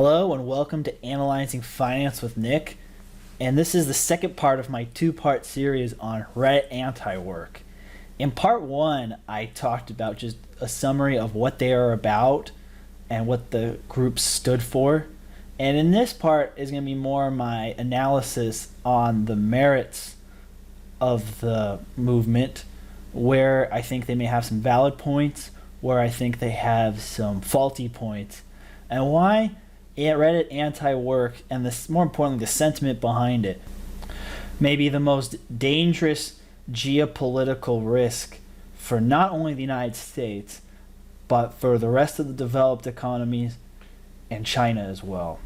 Hello and welcome to Analyzing Finance with Nick. And this is the second part of my two-part series on Reddit Antiwork. In part one, I talked about just a summary of what they are about and what the group stood for. And in this part is going to be more my analysis on the merits of the movement, where I think they may have some valid points, where I think they have some faulty points, and why Reddit anti-work, and this, more importantly, the sentiment behind it, may be the most dangerous geopolitical risk for not only the United States, but for the rest of the developed economies and China as well.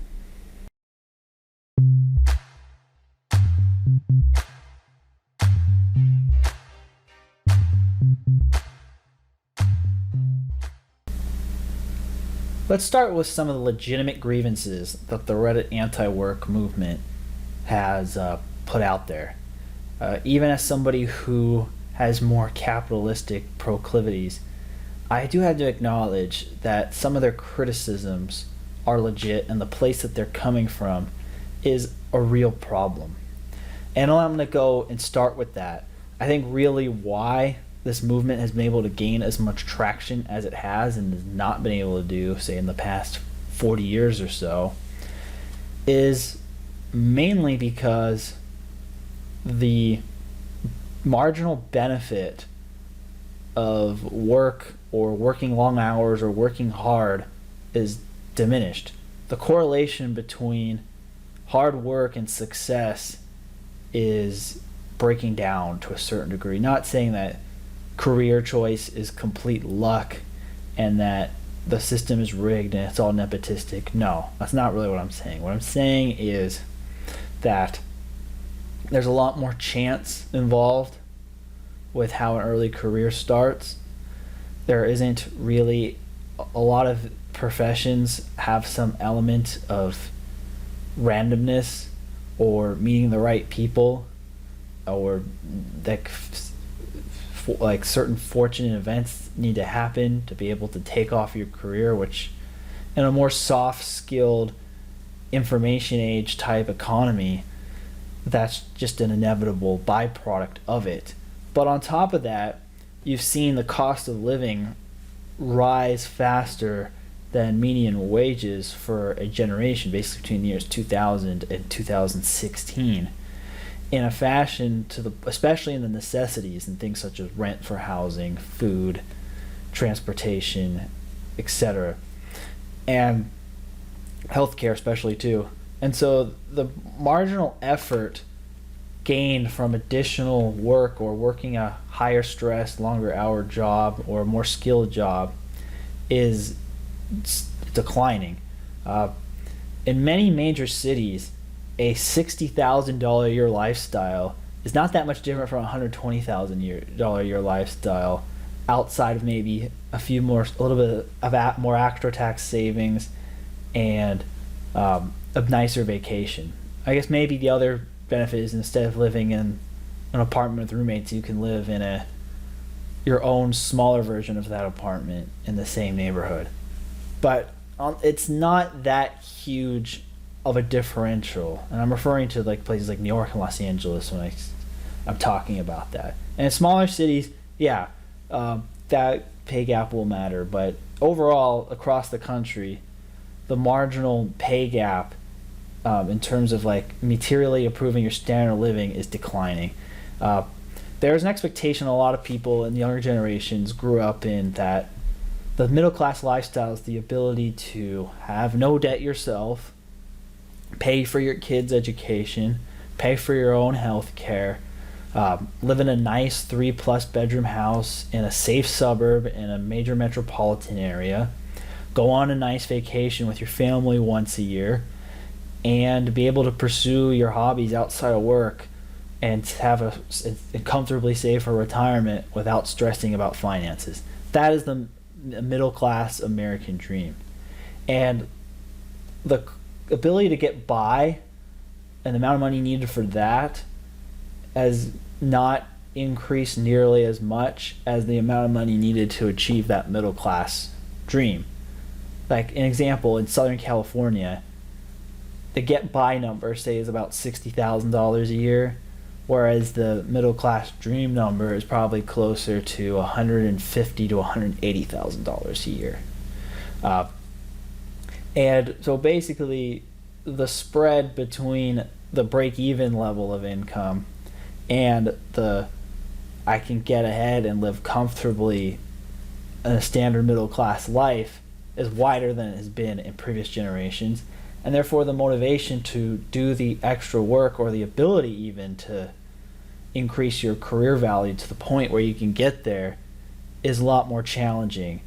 Let's start with some of the legitimate grievances that the Reddit anti-work movement has put out there. Even as somebody who has more capitalistic proclivities, I do have to acknowledge that some of their criticisms are legit, and the place that they're coming from is a real problem. And I'm going to go and start with that. I think really why this movement has been able to gain as much traction as it has and has not been able to do, say, in the past 40 years or so, is mainly because the marginal benefit of work or working long hours or working hard is diminished. The correlation between hard work and success is breaking down to a certain degree. Not saying that career choice is complete luck and that the system is rigged and it's all nepotistic. No, that's not really what I'm saying. What I'm saying is that there's a lot more chance involved with how an early career starts. There isn't really a lot of professions have some element of randomness or meeting the right people, or that like certain fortunate events need to happen to be able to take off your career, which in a more soft skilled information age type economy, that's just an inevitable byproduct of it. But on top of that, you've seen the cost of living rise faster than median wages for a generation, basically between the years 2000 and 2016, in a fashion to the, especially in the necessities and things such as rent for housing, food, transportation, etc., and healthcare especially too. And so the marginal effort gained from additional work or working a higher stress, longer hour job or a more skilled job is declining. In many major cities, a $60,000 a year lifestyle is not that much different from a $120,000 a year lifestyle, outside of maybe a little bit of more after tax savings and a nicer vacation. I guess maybe the other benefit is, instead of living in an apartment with roommates, you can live in your own smaller version of that apartment in the same neighborhood. But it's not that huge of a differential, and I'm referring to like places like New York and Los Angeles when I'm talking about that. And in smaller cities, yeah, that pay gap will matter, but overall across the country, the marginal pay gap in terms of like materially improving your standard of living is declining. There's an expectation a lot of people in the younger generations grew up in, that the middle class lifestyle is the ability to have no debt yourself, pay for your kids' education, pay for your own health care, live in a nice 3+ bedroom house in a safe suburb in a major metropolitan area, go on a nice vacation with your family once a year, and be able to pursue your hobbies outside of work and have a comfortably save for retirement without stressing about finances. That is the middle class American dream. And the ability to get by and the amount of money needed for that has not increased nearly as much as the amount of money needed to achieve that middle class dream. Like an example, in Southern California, the get by number, say, is about $60,000 a year, whereas the middle class dream number is probably closer to $150,000 to $180,000 a year. Uh, and so basically, the spread between the break even level of income and the I can get ahead and live comfortably in a standard middle class life is wider than it has been in previous generations, and therefore the motivation to do the extra work or the ability even to increase your career value to the point where you can get there is a lot more challenging.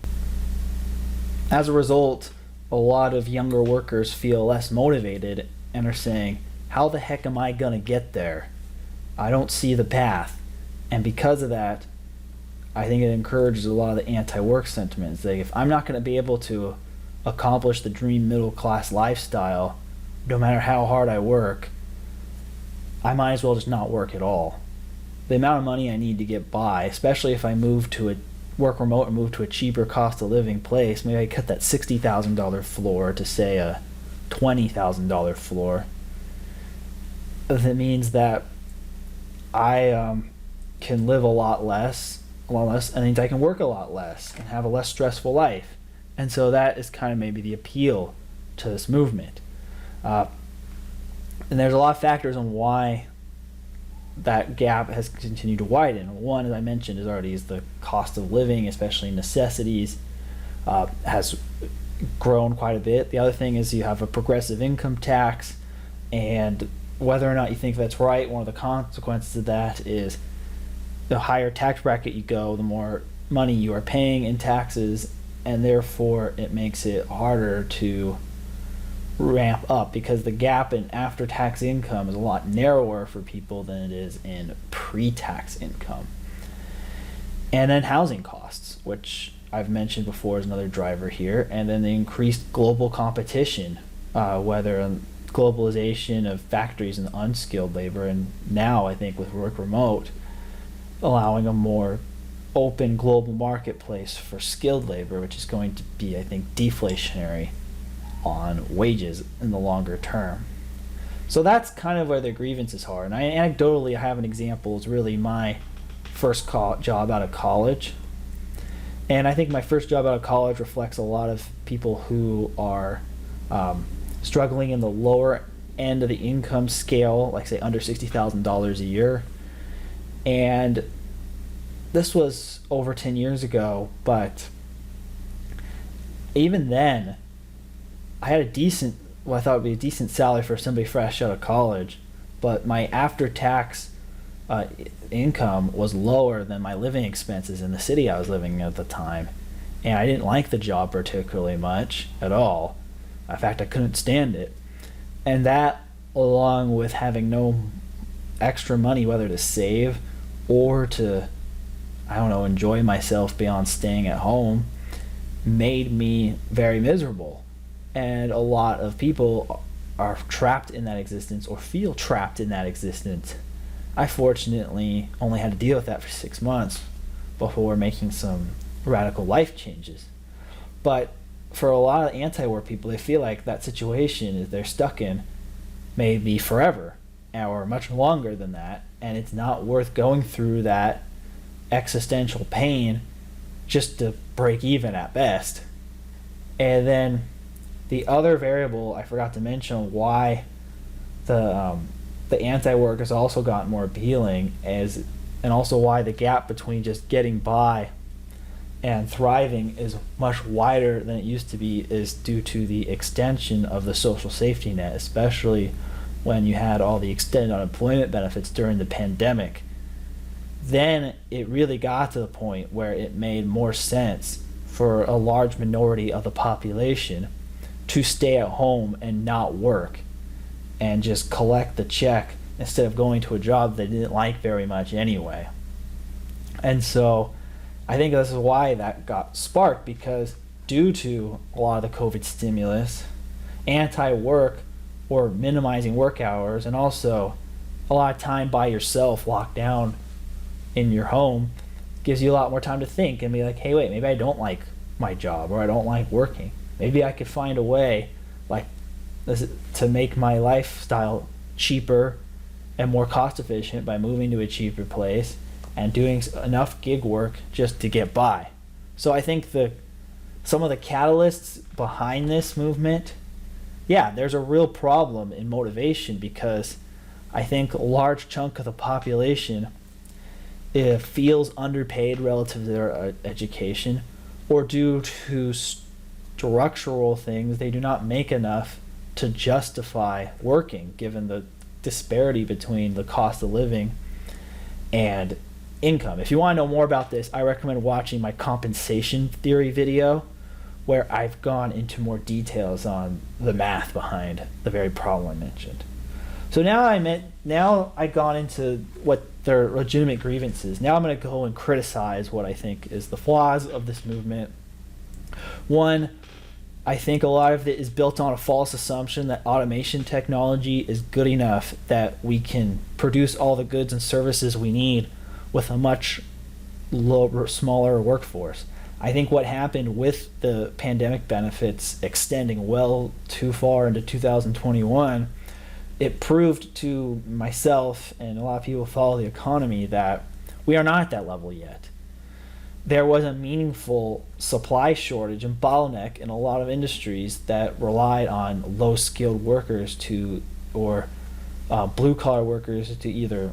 As a result, a lot of younger workers feel less motivated and are saying, how the heck am I going to get there? I don't see the path. And because of that, I think it encourages a lot of the anti-work sentiments. Like, if I'm not going to be able to accomplish the dream middle class lifestyle, no matter how hard I work, I might as well just not work at all. The amount of money I need to get by, especially if I move to a work remote and move to a cheaper cost of living place, maybe I cut that $60,000 floor to, say, a $20,000 floor. That means that I can live a lot less, and means I can work a lot less and have a less stressful life. And so that is kind of maybe the appeal to this movement. And there's a lot of factors on why that gap has continued to widen. One, as I mentioned, is the cost of living, especially necessities, has grown quite a bit. The other thing is you have a progressive income tax, and whether or not you think that's right, one of the consequences of that is the higher tax bracket you go, the more money you are paying in taxes, and therefore it makes it harder to ramp up because the gap in after-tax income is a lot narrower for people than it is in pre-tax income. And then housing costs, which I've mentioned before is another driver here, and then the increased global competition, whether globalization of factories and unskilled labor, and now I think with work remote, allowing a more open global marketplace for skilled labor, which is going to be, I think, deflationary on wages in the longer term. So that's kind of where the grievances are. And anecdotally, I have an example. It's really my first job out of college. And I think my first job out of college reflects a lot of people who are struggling in the lower end of the income scale, like say under $60,000 a year. And this was over 10 years ago, but even then, I had I thought would be a decent salary for somebody fresh out of college, but my after-tax income was lower than my living expenses in the city I was living in at the time. And I didn't like the job particularly much at all. In fact, I couldn't stand it. And that, along with having no extra money, whether to save or to, enjoy myself beyond staying at home, made me very miserable. And a lot of people are trapped in that existence or feel trapped in that existence. I fortunately only had to deal with that for 6 months before making some radical life changes. But for a lot of anti-war people, they feel like that situation that they're stuck in may be forever or much longer than that, and it's not worth going through that existential pain just to break even at best. And then the other variable I forgot to mention why the anti-work has also gotten more appealing and also why the gap between just getting by and thriving is much wider than it used to be is due to the extension of the social safety net, especially when you had all the extended unemployment benefits during the pandemic. Then it really got to the point where it made more sense for a large minority of the population to stay at home and not work and just collect the check instead of going to a job they didn't like very much anyway. And so I think this is why that got sparked, because due to a lot of the COVID stimulus, anti-work or minimizing work hours, and also a lot of time by yourself locked down in your home gives you a lot more time to think and be like, hey, wait, maybe I don't like my job or I don't like working. Maybe I could find a way, like, to make my lifestyle cheaper and more cost efficient by moving to a cheaper place and doing enough gig work just to get by. So I think some of the catalysts behind this movement, yeah, there's a real problem in motivation, because I think a large chunk of the population feels underpaid relative to their education, or due to structural things, they do not make enough to justify working, given the disparity between the cost of living and income. If you want to know more about this, I recommend watching my compensation theory video, where I've gone into more details on the math behind the very problem I mentioned. So now I've gone into what their legitimate grievances. Now I'm going to go and criticize what I think is the flaws of this movement. One, I think a lot of it is built on a false assumption that automation technology is good enough that we can produce all the goods and services we need with a much smaller workforce. I think what happened with the pandemic benefits extending well too far into 2021, it proved to myself and a lot of people who follow the economy that we are not at that level yet. There was a meaningful supply shortage and bottleneck in a lot of industries that relied on low-skilled workers or blue-collar workers to either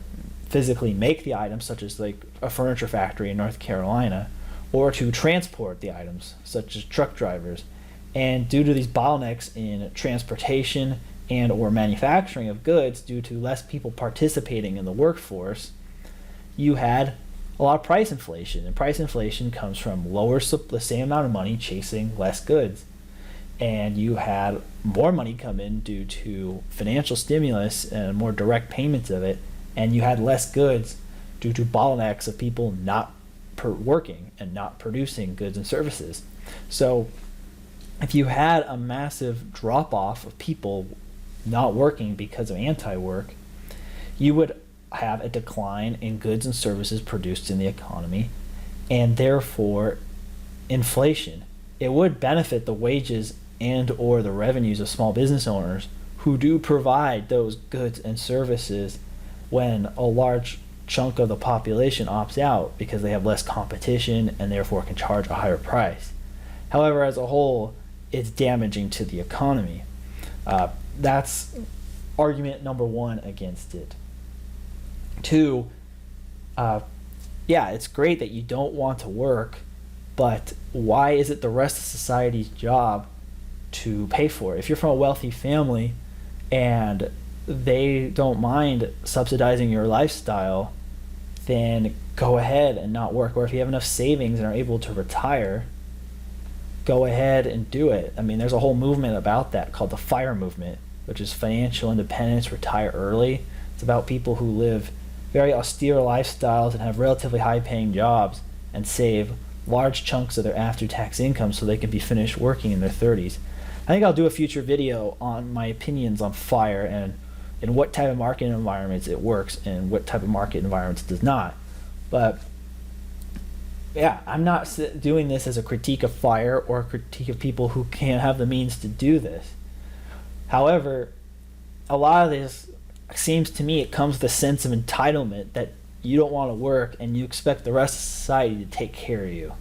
physically make the items, such as like a furniture factory in North Carolina, or to transport the items, such as truck drivers. And due to these bottlenecks in transportation and or manufacturing of goods, due to less people participating in the workforce, you had a lot of price inflation. And price inflation comes from the same amount of money chasing less goods. And you had more money come in due to financial stimulus and more direct payments of it. And you had less goods due to bottlenecks of people not working and not producing goods and services. So if you had a massive drop-off of people not working because of anti-work, you would have a decline in goods and services produced in the economy, and therefore inflation. It would benefit the wages and or the revenues of small business owners who do provide those goods and services when a large chunk of the population opts out because they have less competition and therefore can charge a higher price. However, as a whole, it's damaging to the economy. That's argument number one against it. Two, yeah, it's great that you don't want to work, but why is it the rest of society's job to pay for it? If you're from a wealthy family and they don't mind subsidizing your lifestyle, then go ahead and not work. Or if you have enough savings and are able to retire, go ahead and do it. I mean, there's a whole movement about that called the FIRE movement, which is financial independence, retire early. It's about people who live very austere lifestyles and have relatively high paying jobs and save large chunks of their after-tax income so they can be finished working in their 30s. I think I'll do a future video on my opinions on FIRE and in what type of market environments it works and what type of market environments it does not. But yeah, I'm not doing this as a critique of FIRE or a critique of people who can't have the means to do this. However, a lot of this seems to me it comes with a sense of entitlement that you don't want to work and you expect the rest of society to take care of you.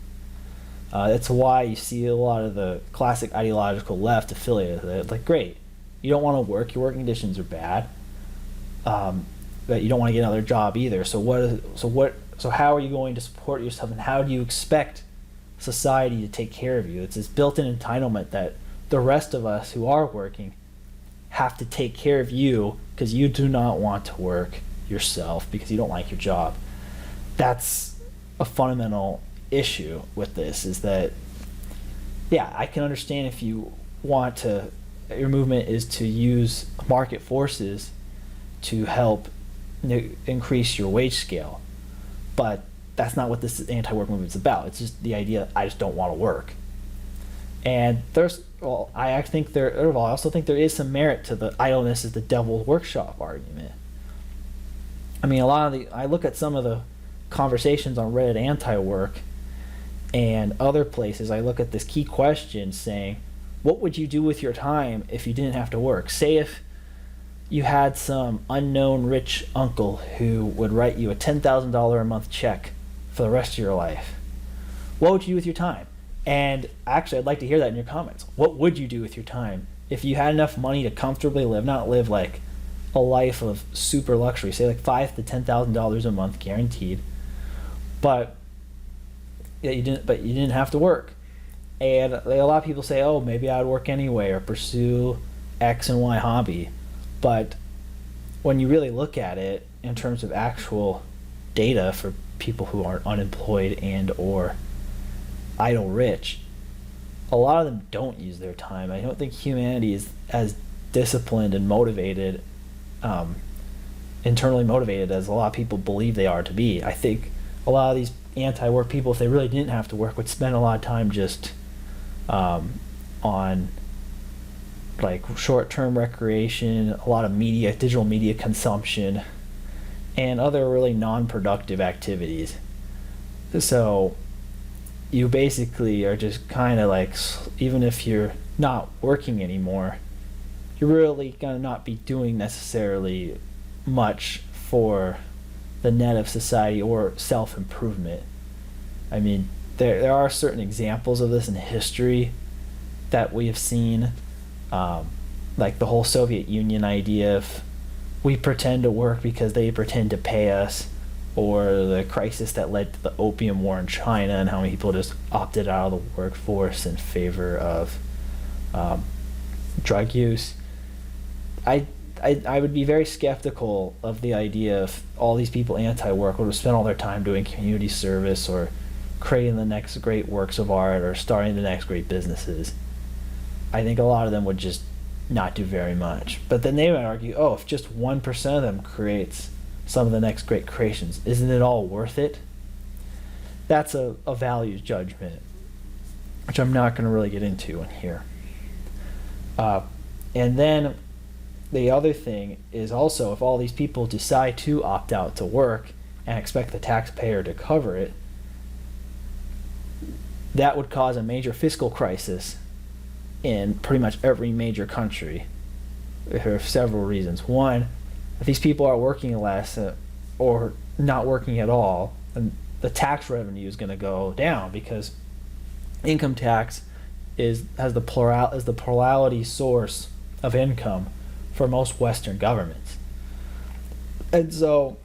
That's why you see a lot of the classic ideological left affiliated with it. Like, great, you don't want to work, your working conditions are bad, but you don't want to get another job either. So how are you going to support yourself, and how do you expect society to take care of you? It's this built-in entitlement that the rest of us who are working have to take care of you because you do not want to work yourself because you don't like your job. That's a fundamental issue with this, is that, yeah, I can understand if you want to, your movement is to use market forces to help increase your wage scale, but that's not what this anti-work movement is about. It's just the idea I just don't want to work. And I also think there is some merit to the idleness is the devil's workshop argument. I mean, I look at some of the conversations on Reddit Antiwork and other places, I look at this key question saying, what would you do with your time if you didn't have to work? Say if you had some unknown rich uncle who would write you a $10,000 a month check for the rest of your life. What would you do with your time? And actually, I'd like to hear that in your comments. What would you do with your time if you had enough money to comfortably live, not live like a life of super luxury, say like $5,000 to $10,000 a month guaranteed, but you didn't have to work. And a lot of people say, oh, maybe I'd work anyway or pursue X and Y hobby. But when you really look at it in terms of actual data for people who are unemployed and or idle rich, a lot of them don't use their time. I don't think humanity is as disciplined and motivated, internally motivated, as a lot of people believe they are to be. I think a lot of these anti-work people, if they really didn't have to work, would spend a lot of time just on like short-term recreation, a lot of media, digital media consumption, and other really non-productive activities. So you basically are just kind of like, even if you're not working anymore, you're really gonna not be doing necessarily much for the net of society or self-improvement. I mean, there are certain examples of this in history that we have seen, like the whole Soviet Union idea of we pretend to work because they pretend to pay us, or the crisis that led to the Opium War in China and how many people just opted out of the workforce in favor of drug use. I would be very skeptical of the idea of all these people anti-work would spend all their time doing community service or creating the next great works of art or starting the next great businesses. I think a lot of them would just not do very much. But then they would argue, oh, if just 1% of them creates some of the next great creations, isn't it all worth it? That's a values judgment, which I'm not going to really get into in here. And then the other thing is also, if all these people decide to opt out to work and expect the taxpayer to cover it, that would cause a major fiscal crisis in pretty much every major country for several reasons. One, if these people are working less or not working at all, then the tax revenue is going to go down, because income tax has the plurality source of income for most Western governments. And so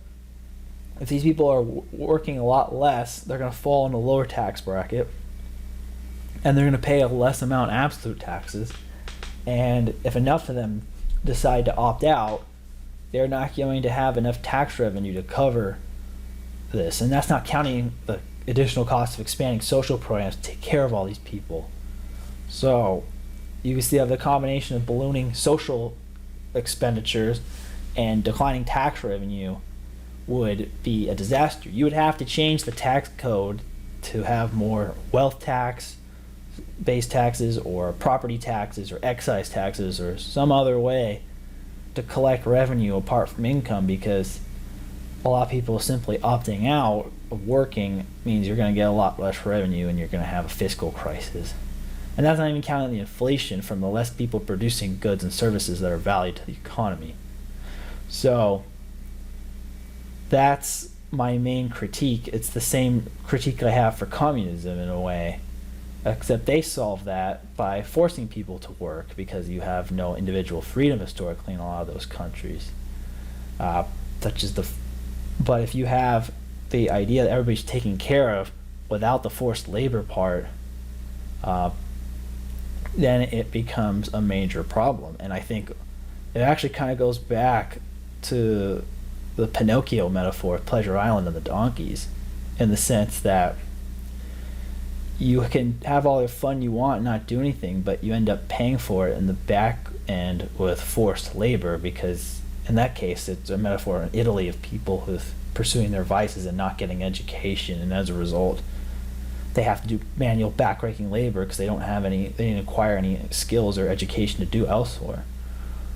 if these people are working a lot less, they're going to fall in a lower tax bracket, and they're going to pay a less amount absolute taxes. And if enough of them decide to opt out, they're not going to have enough tax revenue to cover this. And that's not counting the additional cost of expanding social programs to take care of all these people. So you can see how the combination of ballooning social expenditures and declining tax revenue would be a disaster. You would have to change the tax code to have more wealth tax based taxes or property taxes or excise taxes or some other way to collect revenue apart from income, because a lot of people simply opting out of working means you're going to get a lot less revenue and you're going to have a fiscal crisis. And that's not even counting the inflation from the less people producing goods and services that are valued to the economy. So that's my main critique. It's the same critique I have for communism in a way, except they solve that by forcing people to work, because you have no individual freedom historically in a lot of those countries. But if you have the idea that everybody's taken care of without the forced labor part, then it becomes a major problem. And I think it actually kind of goes back to the Pinocchio metaphor of Pleasure Island and the donkeys, in the sense that you can have all the fun you want and not do anything, but you end up paying for it in the back end with forced labor, because in that case it's a metaphor in Italy of people who's pursuing their vices and not getting education, and as a result they have to do manual backbreaking labor because they didn't acquire any skills or education to do elsewhere.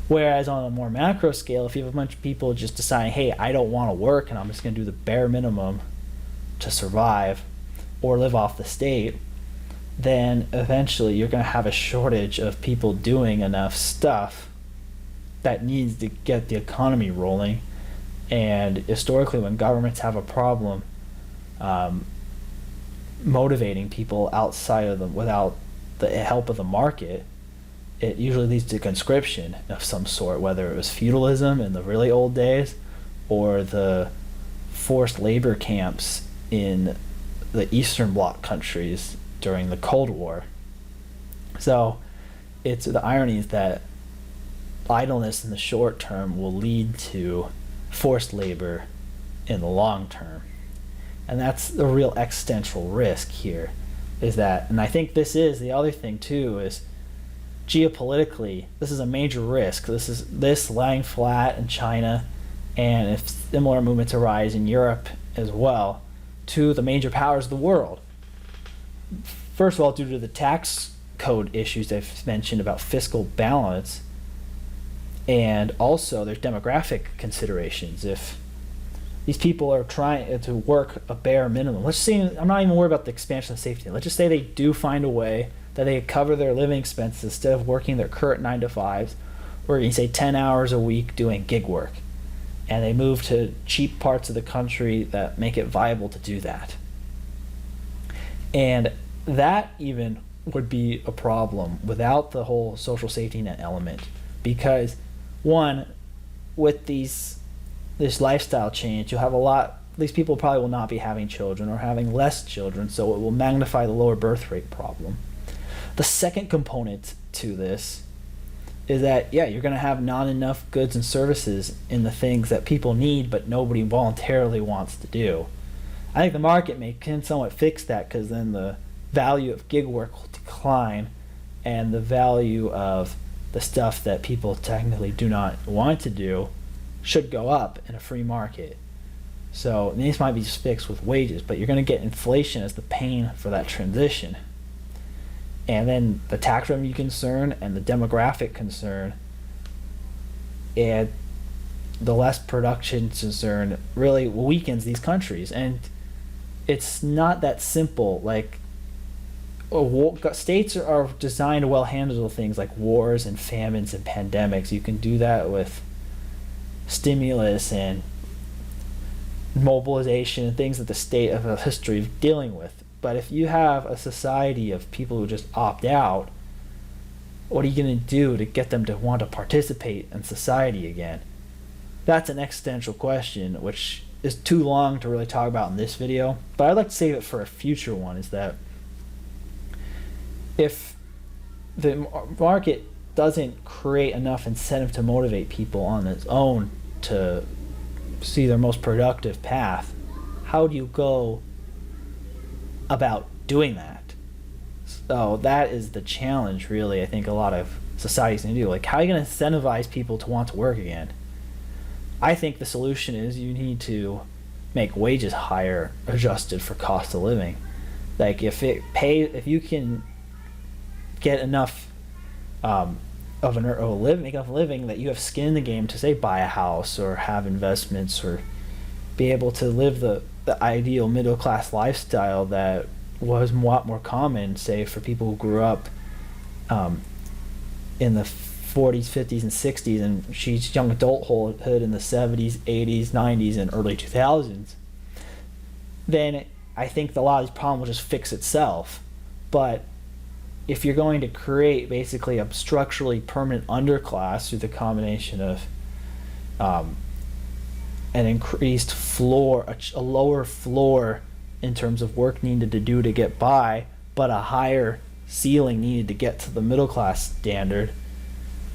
Whereas on a more macro scale, if you have a bunch of people just deciding, hey, I don't want to work and I'm just going to do the bare minimum to survive or live off the state, then eventually you're going to have a shortage of people doing enough stuff that needs to get the economy rolling. And historically, when governments have a problem motivating people outside of them without the help of the market, it usually leads to conscription of some sort, whether it was feudalism in the really old days or the forced labor camps in the Eastern Bloc countries during the Cold War. So it's the irony is that idleness in the short term will lead to forced labor in the long term. And that's the real existential risk here, is that, and I think this is the other thing too, is geopolitically, this is a major risk. This lying flat in China, and if similar movements arise in Europe as well, to the major powers of the world. First of all, due to the tax code issues I've mentioned about fiscal balance, and also there's demographic considerations. If these people are trying to work a bare minimum, let's say, I'm not even worried about the expansion of safety net. Let's just say they do find a way that they cover their living expenses instead of working their current 9 to 5s, or you say 10 hours a week doing gig work, and they move to cheap parts of the country that make it viable to do that. And that even would be a problem without the whole social safety net element, because one, with this lifestyle change, you'll have a lot, these people probably will not be having children or having less children, so it will magnify the lower birth rate problem. The second component to this is that, yeah, you're going to have not enough goods and services in the things that people need but nobody voluntarily wants to do. I think the market can somewhat fix that, because then the value of gig work will decline and the value of the stuff that people technically do not want to do should go up in a free market. So these might be just fixed with wages, but you're going to get inflation as the pain for that transition. And then the tax revenue concern and the demographic concern and the less production concern really weakens these countries. And it's not that simple. Like, states are designed to well handle things like wars and famines and pandemics. You can do that with stimulus and mobilization and things that the state have a history of dealing with. But if you have a society of people who just opt out, what are you going to do to get them to want to participate in society again? That's an existential question, which is too long to really talk about in this video, but I'd like to save it for a future one. Is that if the market doesn't create enough incentive to motivate people on its own to see their most productive path, how do you go about doing that? So that is the challenge, really. I think a lot of societies need to do. Like, how are you going to incentivize people to want to work again? I think the solution is you need to make wages higher, adjusted for cost of living. Like, if you can get enough make enough living that you have skin in the game to, say, buy a house or have investments or be able to live the ideal middle class lifestyle that was a lot more common, say, for people who grew up in the 40s, 50s, and 60s, and she's young adulthood in the 70s, 80s, 90s, and early 2000s, then I think a lot of these problems will just fix itself. But if you're going to create basically a structurally permanent underclass through the combination of an increased floor, a lower floor in terms of work needed to do to get by, but a higher ceiling needed to get to the middle class standard,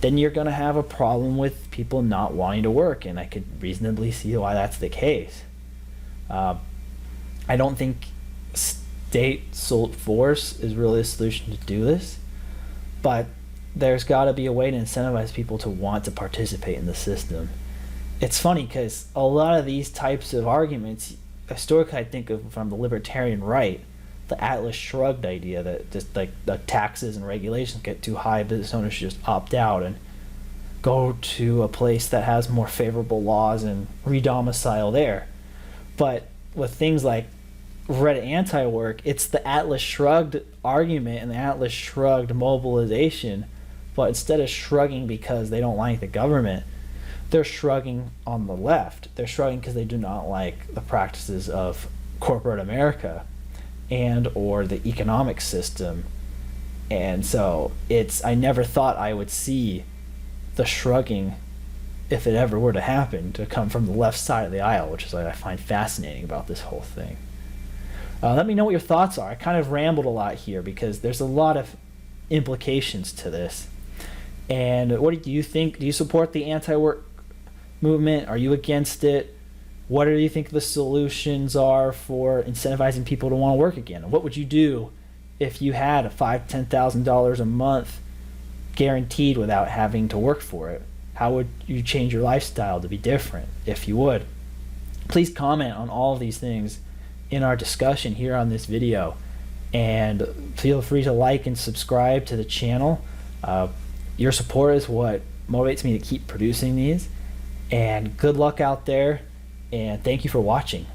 then you're going to have a problem with people not wanting to work, and I could reasonably see why that's the case. I don't think state force is really a solution to do this, but there's got to be a way to incentivize people to want to participate in the system. It's funny because a lot of these types of arguments, historically, I think of from the libertarian right, the Atlas Shrugged idea that just like the taxes and regulations get too high, business owners should just opt out and go to a place that has more favorable laws and re-domicile there. But with things like read Antiwork, it's the Atlas Shrugged argument and the Atlas Shrugged mobilization, but instead of shrugging because they don't like the government, they're shrugging on the left. They're shrugging because they do not like the practices of corporate America and or the economic system. And so I never thought I would see the shrugging, if it ever were to happen, to come from the left side of the aisle, which is what I find fascinating about this whole thing. Let me know what your thoughts are. I kind of rambled a lot here because there's a lot of implications to this. And what do you think? Do you support the anti-work movement? Are you against it? What do you think the solutions are for incentivizing people to want to work again? And what would you do if you had a $5,000-$10,000 a month guaranteed without having to work for it? How would you change your lifestyle to be different if you would? Please comment on all of these things in our discussion here on this video, and feel free to like and subscribe to the channel. Your support is what motivates me to keep producing these, and good luck out there, and thank you for watching.